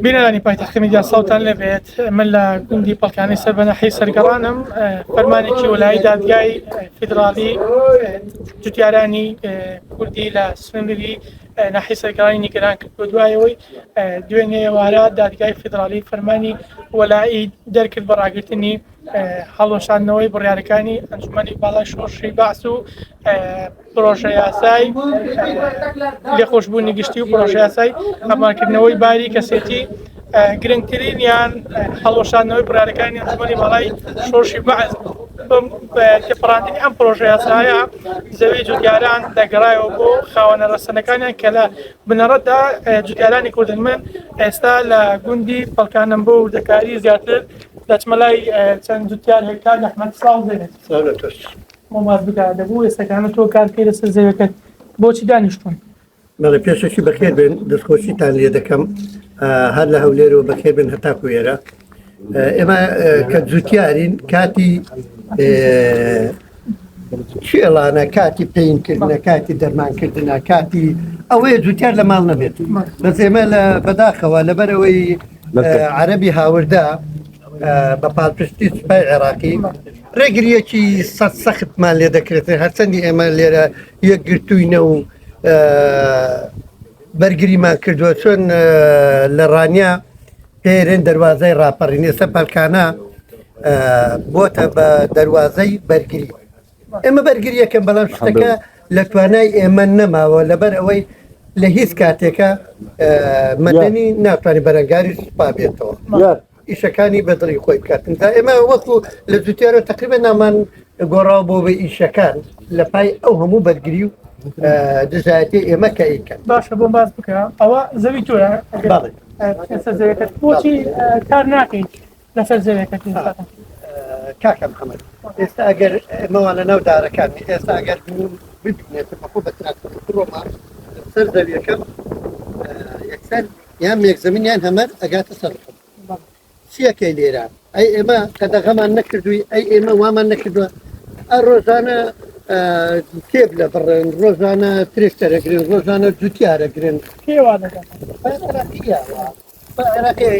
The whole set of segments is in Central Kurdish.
بینانی پایتەختی میدیا ساوتان لەبێت من لە گوندی پەڵکانی سەر بەناحی سەرگەڕانم فەرمانێکی وەلایی دادگای فیدراڵی جوتیارانی کوردی لە سوێندی ناحی سەرگەڕانی نیگەران کرد بۆ دوایەوەی دوێنێ ئێوارە دادگای فیدراڵی فەرمانی وەلایی دەرکرد بە ڕاگررتنی هەڵۆشاندنەوەی بڕیارەکانی ئەنجومەنی باڵای شۆڕشی باس و پرۆژە یاسای لێخۆشببوونی گشتی و پرۆژە یاسای هەماکردنەوەی باری کەسێتی گرنگترین یان هەڵۆشاندنەوەی بڕیارەکانی ئەنجومەنی باڵای شۆڕشی باس تێپەڕاندنی ئەم پرۆژە یاسایە زەوی جوتیاران دەگەڕایەوە بۆ خاوەنە ڕەسەنەکانیان کە لە بنەڕەتدا جوتیارانی کوردن من ئێستا لە گوندی پەڵکانم بۆ وردەکاری زیاتر دەچمەلای چەند جوتیار هێکار ئەحمەد سڵاو دەێت مۆماز بکە دەبوو ئێستاکانە تۆ کارکەی لەسەر زەویەکەت بۆچی دانیشتون؟ مەڵێ پێشەکی بەخێر بێن دەستخۆشیتان لێ دەکەم هەر لە هەولێرەوە بەخێر بن هەتاکو ئێرە ئێمە کە جوتیارین کاتی شێڵانە کاتی پێینکردنە کاتی دەرمانکردنە کاتی ئەوەیە جوتیار لە ماڵ نەبێت بەس ئێمە لە بەداخەوە لەبەرەوەی عەرەبی هاوردا بە پاڵپشتی سوپای عێراقی ڕێگریەکی سەد سەختمان لێ دەکرێت هەرچەندی ئێمە لێرە یەکگرتووینە و بەرگریمان کردووە چۆن لە ڕانیا پێرێن دەواازەی ڕاپەڕین ئێستا پەلکانە بۆتە بە دەواازەی بەرگری ئێمە بەرگریەکەم بەڵام شتەکە لە توانای ئێمە نەماوە لەبەر ئەوەی لە هیچ کاتێکە مەدەنی ناتوانانی بەرەنگاری سوپا بێتەوە ئیشەکانی بەدڵی خۆی بکاتن تا ئێمە وەکو لە جوتیارە تقریبا نامان گۆڕاو بۆ بە ئیشەکان لە پای ئەو هەموو بەرگری و دژایەتی ئێمە کە ئیکەن باشە بۆ باز بکە ئەوە زەوی تۆە زەوەکەت بۆچی کار ناکەیت لەسەر زەوەکەت کاکە محەممەد ئێستا ئەگەر ئێمەوان لە ناو دارەکانی ئێستا ئەگەر ببینێت بەخۆ بە تراکتۆرۆمان سەر زەویەکەم یەکسەر یان مێکزەمینیان هەمەر ئەگاتە سەر چیەکەی لێرە ئەی ئێمە کە دەغەمان نەکردووی ئەی ئێمە وامان نەکردووە ئە ڕۆژانە کێب لە بڕێن ڕۆژانە ترێکتەرەگرن ڕۆژانە جوتیارەگرن عێراقی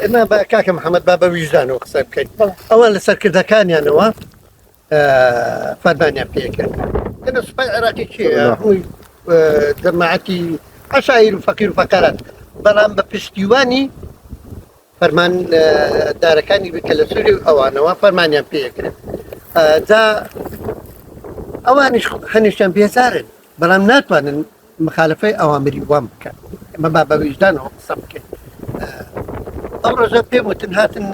ئێمە بە کاکە محەممەد با بە ویژدانەوە قسە بکەین ئەوان لە سەرکردەکانیانەوە فەرمانیان پێکرد ئێمە سوپای عێراقی چیە ڕووی جەماعەتی عەشایر و فەقیر و فەقەرات بەڵام بە پشتیوانی فەرمان دارەکانی بکە لە سووری ئەوانەوە فەرمانیان پێکرد جا ئەوانش هەنیشتیان بێزارن بەڵام ناتوانن مخالفەی ئەوامری وام بکەن ئەمە با بە ویژدانەوە قسە بکەین ئەم ڕۆژە پێم وتن هاتن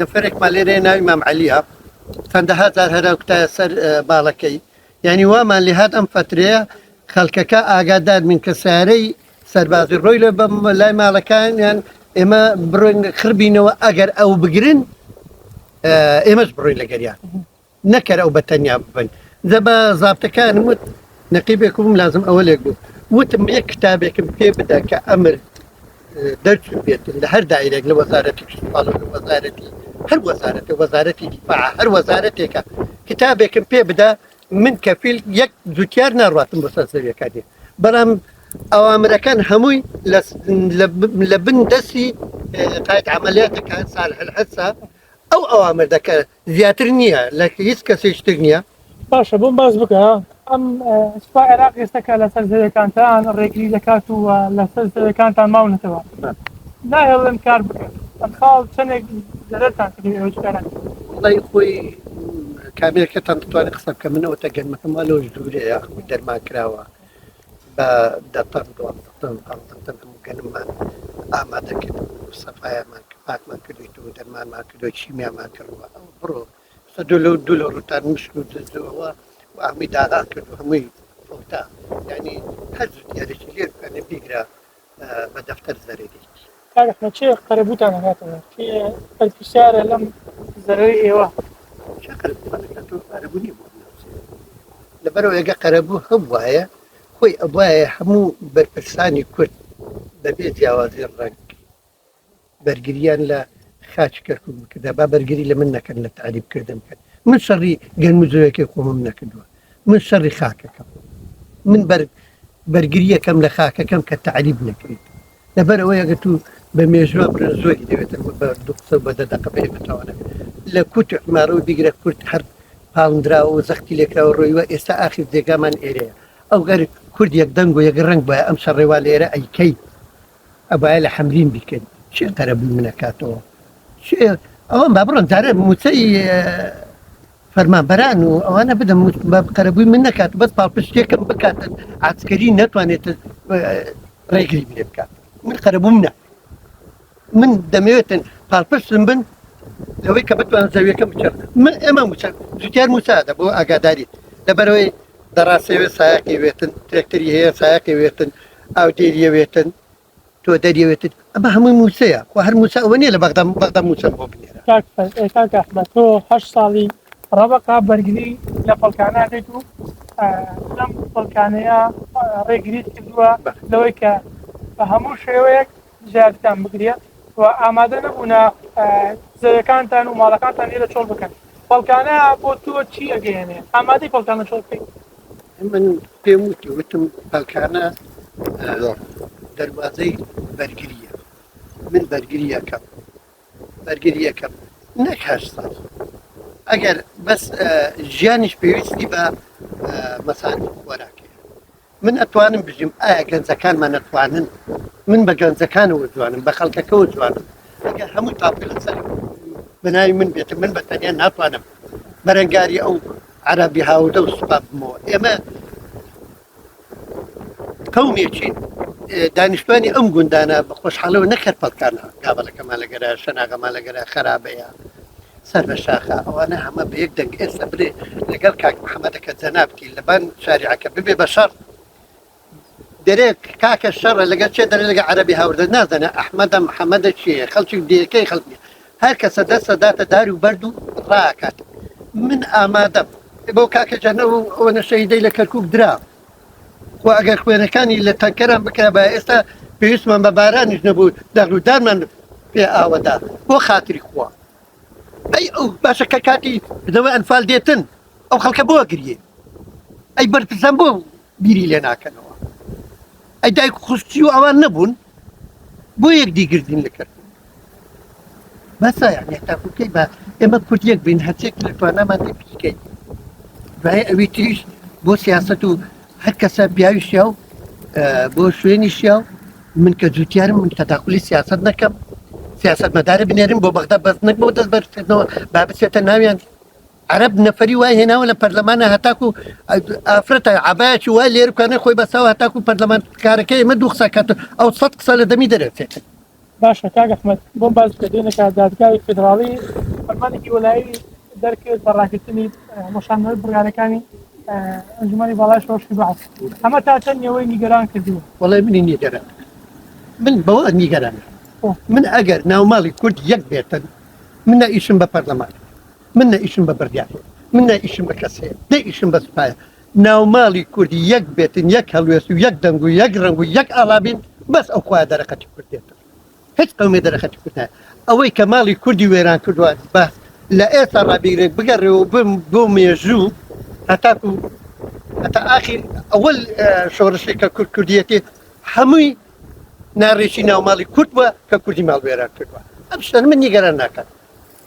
نەفەرێکمان لێرە ناوی مام عەلیە چەندەها جار هەرا کوتایە سەر باڵەکەی یعنی وامان لێ هات ئەم فترەیە خەڵکەکە ئاگادار من کە سارەی سەربازی ڕۆی لە بەم لای ماڵەکانیان ئێمە بڕۆین خربینەوە ئەگەر ئەو بگرن ئێمەش بڕۆین لەگەریان نەکەر ئەو بەتەنیا ببن دە بە زابتەکانم وت نەقیبێک بووم لازم ئەوە لێک بوو وتم یەک کتابێکم پێ بدا کە ئەمر دەرچوو بێتن لە هەر دایرێک لە وەزارەتی کشتوپاڵ و وەزارەتی هەر وەزارەتی دیفاع هەر وەزارەتێکە کتابێکم پێ بدا من کەفیل یەک جوتیار ناڕاتم بۆ سەر زەویەکانی بەڵام ئەوامرەکان هەمووی لە بن دەستی قایت عملیاتەکان ساڵح الحەسا ئەو ئەوامر دەکە زیاتر نییە لە هیچ کەسێشتر نییە باشە بۆم باز بکە ئەم سوپای عێراق ئێستاکە لەسەر زەویەکانتان ڕێگری دەکات و لەسەر زەویەکانتان ماونەتەوە ناهێڵن کار بکەن ئەم خاڵ چەندێک زەرەرتان کردی ئەوە چکاران وڵی خۆی کامێرەکەتان دەتوانێت قسە بکە من ئەوتە گەنمەکەم لەوش دوورەیە دەرمان کراوە بە دەتەن هەموو گەنممان ئامادە کرد سەفایەمان پاکمان کردویت و دەرمانمان کردو چیمیامان کردووە بڕۆ دوو لە ڕوتان مشک و دزەوە و ئەمی داغا کرد و هەمووی فۆتا یعنی هەر زوتیارێکی لێ بکەنە بیگرە بە دەفتەر زەرێری کاکە چێ قەرەبووتان هاتەوە پرسیارە لەم زەرەری ئێوە قەرەبوونی بوو لەبەرەوە ئێگە قەرەبوو هەم وایە خۆی ئەوایە هەموو بەرپرسانی کورد بەبێ جیاوازی ڕنگ بەرگریان لە خاچ کەرکوب بکردا با بەرگری لە من نەکەن لە تعریبکردن بکەن من شەڕی گەنمزۆیەکی خۆمم نەکردووە من شەڕی خاکەکەم من بەرگریەکەم لە خاکەکەم کە تعریب نەکرێت لەبەرەوەی ئەگەر تو بە مێژوە برن زۆری دەوێتن بە 200 بە 10 دقە بێتەوەە لە کووت حمارەوە بیگرە کورت هەر پاڵندراوە و زەختی لێکراوە ڕۆیوە ئێستا ئاخر جێگامان ئێرەیە ئەو گەر کورد یەک دەنگ و یەک ڕنگ بە ئەم شەڕێوا لێرە ئەیکەی ئەبایە لە حەمرین بیکەین چێ قەرەبووی منەکاتەوە ئەوە با بڕۆن جارە موچەی فەرمانبەران و ئەوانە بدەم بە قەرەبووی من نەکات بەس پاڵپشتێکم بکاتن عسکەری نەتوانێت ڕێگری بێ بکات من قەرەبووم نە من دەمەوێتن پاڵپشتم بن لەوەی کە بتوان زەویەکەم بچێت من ئێمە زوتیار موسادە بۆ ئاگاداریت لەبەرەوەی دەڕاستەوێ سایەکی وێتن ترێکتەری هەیە سایەکی وێتن ئاو دێریە وێتن تۆ دەریەوێتت ئەمە هەمووی موسەیە خۆ هەر موسا ئەوە نیە لە بەغدا موسم بۆ بنێرە کاک ئەحمەد تۆ 8 ساڵی ڕەبقا بەرگری لە پەڵکانەکەیت و لەم پەڵکانەیە ڕێگریت کردووە لەوەی کە بە هەموو شێوەیەک ژاردتان بگرێت و ئامادە نەبوونا زەویەکانتان و ماڵەکانتان لێرە چۆڵ بکەن پەڵکانە بۆ تۆ چی ئەگەیەنێ ئامادەی پەڵکانە چۆڵ بکەیت من پێم وتم پەڵکانە دەواازەی بەرگریە من بەرگریەکەم نەک 8 ساڵ ئەگەر بەس ژیانیش پێویستی بە مەسانی خۆراکێ من ئەتوانم بژیم ئایا گەنجەکانمان نەتوانن من بە گەنجەکانەوە جوانم بە خەڵکەکەەوە جوانم ئەگەر هەموو تاپی لەسەر بناوی من بێتم من بەتەنیا ناتوانم بەرەنگاری ئەو عەرەبی هاودە و سوپا بمەوە ئێمە قەومێکین دانیشتوانی ئەم گوندانە بە خۆشحاڵەوە نەکرد پەڵکانە کابلەکەمان لەگەرە شەناغەمان لەگەرە خراپەیە سەر بە شاخە ئەوانە هەمە بە یەک دەنگ ئێستا برێ لەگەڵ کاک محەممەدەکە جەنابتی لەبان شاریعەکە ببێ بە شەڕ دەرێک کاکە شەڕە لەگەر چێ دەرێ لەگە عەرەبی هاوردە نازانە ئەحمەدە محەممەدە چیە خەڵکی دیەکەی خەڵکی هەر کەسە دەستە داتە داری و بەرد و ڕاکات من ئامادەم بۆ کاکە جەنە و ئەوە شەهیدەی لە کەرکووک درا و ئەگەر خوێنەکانی لە تەنکەران بکە بە ئێستا پێویستمان بە بارانیش نەبوو دەغلودارمان پێ ئاوەدا بۆ خاتری خوا ئەی ئەو باشە کە کاتی بدەوە ئەنفال دێتن ئەو خەڵکە بۆ گریێ ئەی بەرپرسان بۆ بیری لێ ناکەنەوە ئەی دایک خوشتی و ئەوان نەبوون بۆ یەک دیگردین لە کردن بەسە یعنی تاکوکەی بە ئێمە کورتێک بین هەرچێک لە توانامان لێ پیکەین دوایە ئەوی تریش بۆ سیاست و هەر کەسە بیاویشیا و بۆ شوێنی شیا و من کە جوتیارم من تەداخلی سیاست نەکەم سیاست مەدارە بنێرم بۆ بەغدا بەس نەک بۆ دەست بەرکردنەوە با بچێتە ناویان عەرەب نەفەری وای هێناوە لە پەرلەمانە هەتاکو ئافرەتە عەبایەکی وای لێر بکانە خۆی بەساوە هەتاکو پەرلەمان کارەکەی ئێمە دوو قسە کات ئەو 100 قسە لە دەمی دەرەچێت باشە کاک ئەحمەد بۆم باز بکەینەکە دادگای فیدراڵی فەرمانێکی وەلایی دەرکرد بە ڕاگررتنی مۆشانەوەی بڕیارەکانی ئەنجومەنی باڵای شۆڕشی بەعەس ئەمە تا چەند نێوەی نیگەران کردووە وەڵای منی نیگەران من بەوە نیگەرانە من ئەگەر ناوماڵی کورد یەک بێتن من نەئیشم بە پەرلەمان من نەئیشم بە بەردیار من نەئیشم بە کەسەیە نەئیشم بە سوپایە ناوماڵی کوردی یەک بێتن یەک هەڵوێست و یەک دەنگ و یەک ڕنگ و یەک ئاڵابین بەس ئەو خۆیان دەرەقەتی کورد دێتن هیچ قەومێ دەرەقەتی کورد نایە ئەوەی کە ماڵی کوردی وێران کردووە بەس لە ئێستا ڕابگرێت بگەڕێەوە بۆ مێژوو هەتاکو هەتا ئاخر ئەوەل شۆڕشی کە کورد کوردیەتی هەمووی ناڕێکی ناوماڵی کورد بووە کە کوردی ماڵ وێران کردووە ئەم شتان من نیگەران ناکات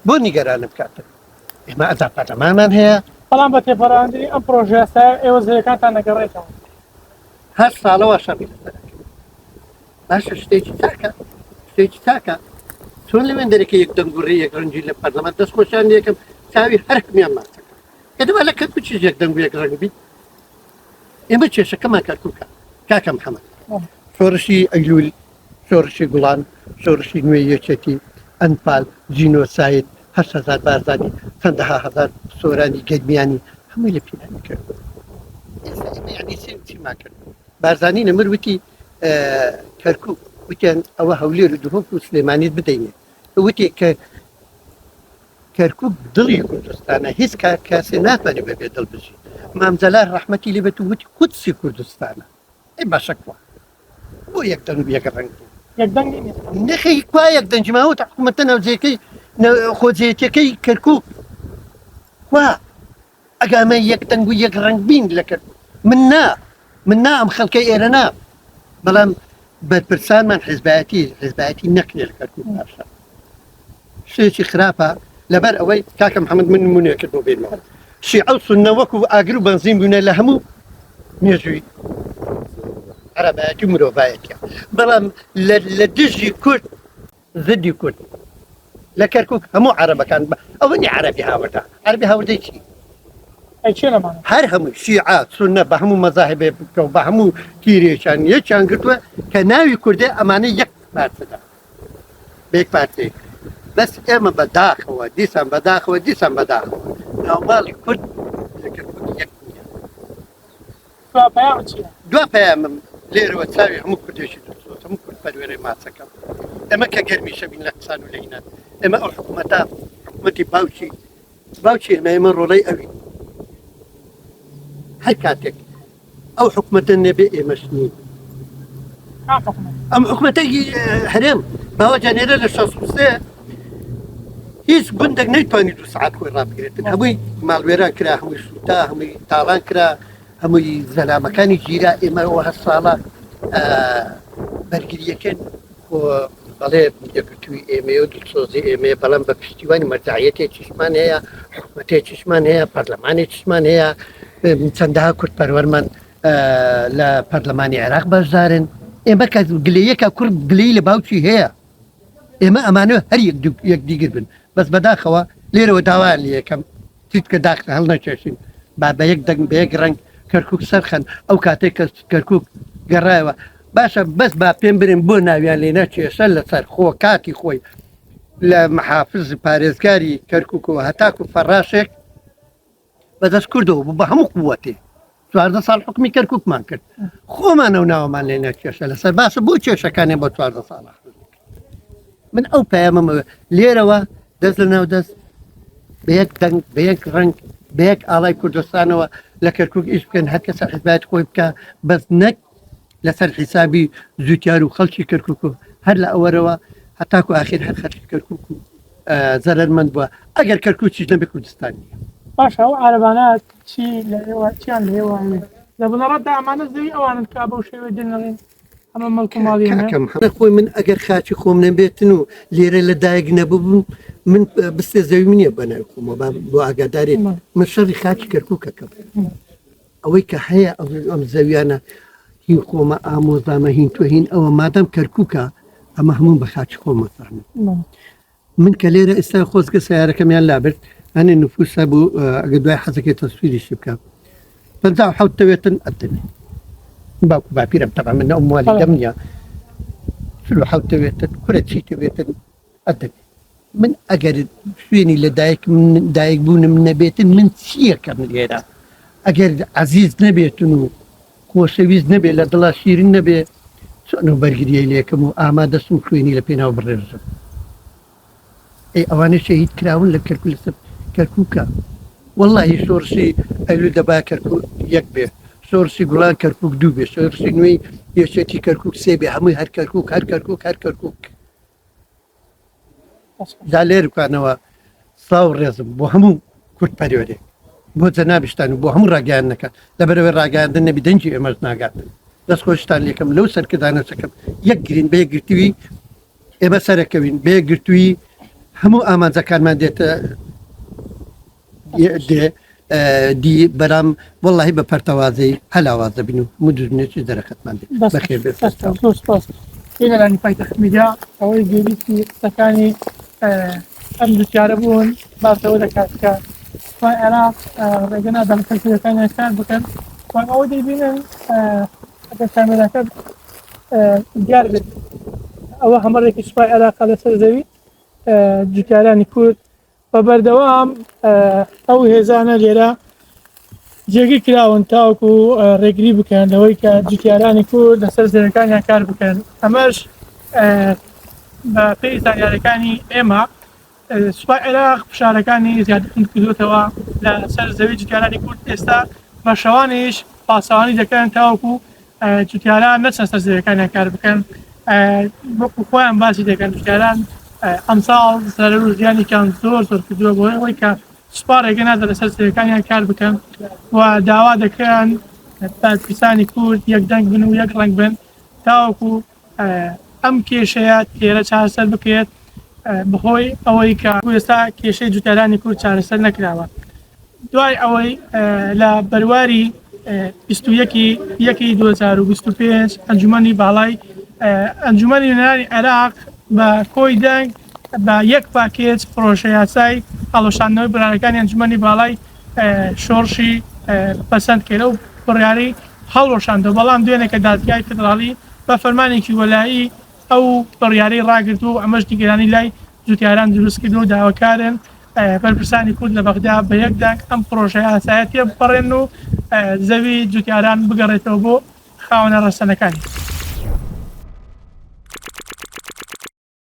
بۆ نیگەرانم کاتن ئێمە ئەدا پەرلەمانمان هەیە بەڵام بە تێپەڕاندنی ئەم پرۆژەسە ئێوە زەویەکانتان نەگەڕێتەوە هەر ساڵەوە شەڕی باشە شتێکی تاکە چۆن لەوێن دەرەکە یەک دەنگوڕی یەک ڕەنجی لە پەرلەمان دەستخۆشیان یەکەم چاوی هەر حکمیان ماچەکە کە دەوا لە کەرکووک چیز یەک دەنگ و یەک ڕەنگ بیت ئێمە کێشەکەمان کەرکووکە کاکە محەممەد شۆڕشی ئەیلول شۆڕشی گوڵان شۆڕشی نوێ یەکێتی ئەنفال جینۆسایت 8,000 بارزانی چەندەها هەزار سۆرانی گەرمیانی هەمووی لە پیرانی کرد یعنی چیما کرد بارزانی نەمر وتی کەرکووک وتیان ئەوە هەولێر و دوهۆک و سلێمانیت بدەینێ وتی کە کەرکووک دڵی کوردستانە هیچ کاسێ ناتوانێت بەبێ دڵ بژی مامجەلال ڕەحمەتی لێ بێت و وتی قودسی کوردستانە ئەی باشەکوە بۆ یەک دەنگ یەک ڕەنگ نەخەی kwa یەک دەنجماوە حکوومەتە ناوجێکەی خۆجێتەکەی کەرکووک وا ئەگامە یەک دەنگ و یەک ڕەنگ بین لە کرد من نا ئەم خەڵکەی ئێرە نا بەڵام بەرپرسانمان حیزبایەتی نەکرێت کەرکووک باشە شتێکی خراپە لەبەر ئەوەی کاکە محەممەد من نمونەیەکرد بۆ بێنەوە شیعە و سوننە وەکو ئاگر و بەنزین بوونە لە هەموو مێژووی عەرەبایەتی و مرۆڤایەتیە بەڵام لە دژی کورد زدی کورد لە کەرکووک هەموو عەرەبەکان ئەوە نی عەرەبی هاوردە عەرەبی هاوردەی چی هەر هەموو شیعە سوننە بە هەموو مەزاهبێ بکە و بە هەموو تیرێکیان یەکیان گرتووە کە ناوی کوردێ ئەمانە یەک پارچەدا بەیەک پارچەیە بەس ئێمە بەداخەوە دیسان بەداخەوە ناوماڵی کورد لە کەرکووک یەک نییە دوا پەیامم لێرەوە چاوی هەموو کوردێکی دەسۆت هەموو کورد پەروێرەی ماچەکەم ئەمە کە گەرمیشە بین لە قسان و لەینان ئێمە ئەو حکوومەتە حکوومەتی باوکی ئێمە ڕۆڵەی ئەوی هەر کاتێک ئەو حکوومەتە نەبێ ئێمەش نین ئەم حکوومەتەی هەرێم باوە جانێرە لە 63 هیچ گوندێک نەیتوانێت 2 ساعات خۆی ڕابگرێتن هەمووی ماڵوێران کرا هەمووی سوتا هەمووی تاڵان کرا هەمووی زەلامەکانی گیرا ئێمەەوە هەر ساڵە بەرگریەکەن بەڵێ یەکگرتووی ئێمە و دڵسۆزی ئێمە بەڵام بە پشتیوانی مەرجعیەتێکیشمان هەیە حکوومەتێکیشمان هەیە پەرلەمانێکیشمان هەیە چەندەها کورد پەروەرمان لە پەرلەمانی عێراق بەشدارن ئێمە کە گلەیەکە کورد گلەی لە باوکی هەیە ئێمە ئەمانە هەر یەک دیگر بن بەس بەداخەوە لێرەوە داوایان لە یەکەم تیت کە داخ هەڵ نەکێشین با بە یەک دەنگ بە یەک ڕنگ کەرکووک سەرخەن ئەو کاتێک کە کەرکووک گەڕایەوە باشە بەس با پێم برن بۆ ناویان لێ نەکێشە لەسەر خۆ کاتی خۆی لە محافز پارێزگاری کەرکووکەوە هەتاکو فەڕاشێک بەدەست کردەوە بە هەموو قووەتێ 14 ساڵ حکمی کەرکووکمان کرد خۆمانە و ناوەمان لێ نەکێشە لەسەر باشە بۆ کێشەکانێ بۆ 14 ساڵ من ئەو پەیامەمەوە لێرەوە دەست لە ناو دەست بە یەک دەنگ بە یەک ڕنگ بە یەک ئاڵای کوردستانەوە لە کەرکووک ئیش بکەن هەر کەسە حیزبایەت خۆی بکە بەس نەک لەسەر حیسابی زوتیار و خەڵکی کەرکووک و هەر لە ئەوەرەوە هەتاکو ئاخیر هەر خەڵکی کەرکووک و زەرمەند بووە ئەگەر کەرکووکیش نەبێ کوردستانی باشە ئەو عەرەبانە چیان لێوە لە بنەڕەتدا ئەمانە زەوی ئەوانن کا بەو شێوە دێنەڵێن ئەمە مەڵک و ماڵی خۆی من ئەگەر خاچی خۆم نەبێتن و لێرە لە دایک نەبووبووم من بستێ زەوی منیە بەناوی خۆمە بۆ ئاگادارێت من شەڕی خاچی کەرکووکەکەم ئەوەی کە هەیە ئەم زەویانە هین خۆمە ئامۆزامە هین تۆ هین ئەوە مادەم کەرکووکە ئەمە هەموو بە خاچی خۆمە فەرمن من کە لێرە ئێستا خۆزگە سیارەکەمیان لابرد ئەنێ نفوسە بوو ئەگە دوای حەزەکەی تەسویریشی بکە 57 تەوێتن ئەدەنێ باوکو باپیرم تەبع من ئەو موالی دەم نییە 57 تەوێتن کورە چی تەوێتن ئەدەنێ من ئەگەر شوێنی لە دایک بوونم نەبێتن من چیەکەم لێرە ئەگەر عەزیز نەبێتن و خۆشەویست نەبێ لە دڵا شیرین نەبێ چۆن و بەرگریەی لێکم و ئامادەستم خوێنی لە پێناو بڕێژم ئەوانە شەهید کراون لە کەرکووکە وەڵڵاهی شۆڕشی ئەلو دەبا کەرکووک یەک بێ شۆڕشی گوڵان کەرکووک دوو بێ شۆڕشی نوێی یەکێتی کەرکووک سێ بێ هەمووی هەر کەرکووک دا لێر بکانەوە ساو ڕێزم بۆ هەموو کورد پەروەرێک بۆ جەنابیشتان و بۆ هەموو ڕاگەیان نەکات لەبەرەوەی ڕاگەیاندن نەبی دەنجی ئێمەش ناگاتن دەست خۆشتان لێکم لەو سەرکردانەچەکەم یەک گرین بە یەکگرتووی ئێمە سەرەکەوین بە یەکگرتووی هەموو ئامانجەکانمان دێتە دی بەرام وەڵڵاهی بە پەرتەوازەی هەلاوازە بین و مدرنێکی دەرەخەتمان دێت بەخێر بێت لانی پایتەخت میدیا ئەوەی گەویستی قسەکانی ئەم دووچارە بوون باسەوە دەکات کە سوپای عێراق ڕێگە نادەم کەلکولەکانیان کار بکەن ئەوە دەیبینن ئەگەر کامێراکە دیار بێت ئەوە هەمەڕێکی سوپای عێراق لەسەر زەوی جوتیارانی کورد بە بەردەوام ئەو هێزانە لێرە جێگی کراون تاوەکو ڕێگری بکەن لەوەی کە جوتیارانی کورد لەسەر زەویەکانیان کار بکەن ئەمەش بە پێی زانیاریەکانی ئێمە سوپای عێراق فشارەکانی زیادتر کردوتەوە لەسەر زەوی جوتیارانی کورد ئێستا بە شەوانیش پاسەوانی دەکەن تاوەکو جوتیاران نەچەند سەر زەویەکانیان کار بکەن وەکو خۆیان باسی دەکەن جوتیاران ئەمساڵ زەرەر و زیانێکیان زۆر کردووە بۆ ئەوەی کە سوپا ڕێگە نادە لەسەر زەویەکانیان کار بکەن و داوا دەکەن پارتیزانی کورد یەک دەنگ بن و یەک ڕەنگ بن تاوەکو ئەم کێشەیە تێرە چارەسەر بکرێت بەهۆی ئەوەی کە ئێستا کێشەی جوتیارانی کورد چارەسەر نەکراوە. دوای ئەوەی لە بەرواری 21/2025 ئەنجومەنی باڵای ئەنجومەنی نوێنەرانی عێراق بە کۆی دەنگ بە یەک پاکێج پرۆژە یاسای هەڵەشاندنەوەی برارەکانی ئەنجومەنی باڵای شۆڕشی پەسەند کرد و بڕیاری هەڵۆشاندەوە، بەڵام دوێنێکە دادگای فدراڵی بە فەرمانێکی وەلایی ئەو بڕیارەی ڕاگرت و ئەمەش نیگەرانی لای جوتیاران دروست کردو و داواکارن بەرپرسانی کورد لە بەغدا بە یەک دەنگ ئەم پرۆژە یاسایەتیە بپەڕێن و زەوی جوتیاران بگەڕێتەوە بۆ خاوەنە ڕەسەنەکانی.